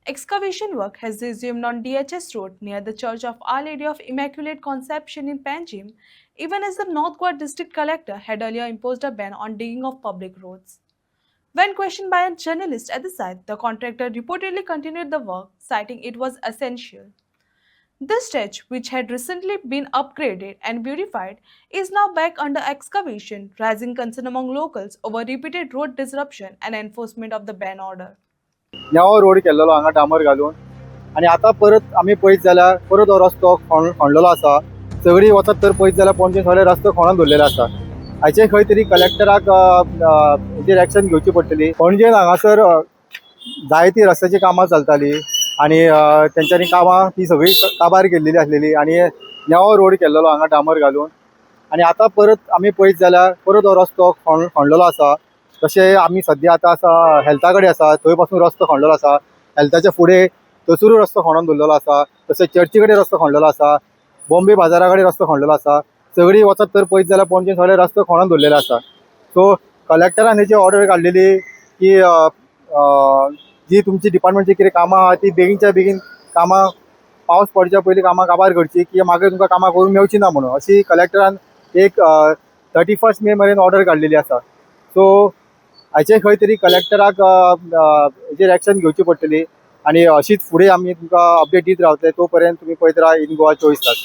Excavation work has resumed on DHS Road near the Church of Our Lady of Immaculate Conception in Panjim, even as the North Goa District Collector had earlier imposed a ban on digging of public roads. When questioned by a journalist at the site, the contractor reportedly continued the work, citing it was essential. This stretch, which had recently been upgraded and beautified, is now back under excavation, raising concern among locals over repeated road disruption and enforcement of the ban order. नेवो road केल्लो हांगा डांबर घालून आणि आता परत आमी पळयत जाल्यार परत हो रस्तो खणलेलो आसा. सगळी वचत तर पळयत जाल्यार पणजे सगळे रस्तो खणून दवरलेले आसा. हाचे खंय तरी कलेक्टराक हेचेर एक्शन घेवची पडटली. पणजेन हांगासर जायती रस्त्याची कामां चलताली आणि तेंच्यांनी कामां ती सगळी काबार केल्लेली आसलेली आणि नेवो रोड केल्लो हांगा डांबर घालून आणि आता परत आमी पळयत जाल्यार परत हो रस्तो खणलेलो आसा. तशें आमी सद्या आतां आसा हेल्था कडेन आसा, थंय पासून रस्तो खणलेलो आसा. हेल्थाच्या फुडें थंयसरूय रस्तो खणून दवरलेलो आसा. तशेंच चर्ची कडेन रस्तो खणलेलो आसा. बॉम्बे बाजारा कडेन रस्तो खणलेलो आसा. सगळी वचत तर पळयत जाल्यार पणजे सगळे रस्तो खणून दवरलेले आसा. सो कलेक्टरान हेची ऑर्डर काडलेली की जी तुमची डिपार्टमेंटची कितें कामां आहा ती बेगीनच्या बेगीन कामां पावस पडच्या पयलीं कामां काबार करची की मागीर तुमकां कामां करूंक मेळची ना म्हणून अशी कलेक्टरान एक 31 मे मेरेन ऑर्डर काडलेली आसा. सो हाचे खंय तरी कलेक्टराक हेचेर एक्शन घेवची पडटली आणि अशीच फुडें आमी तुमकां अपडेट दीत रावतले. तो पर्यंत तुमी पळयत राहा इन गोवा 24 तास.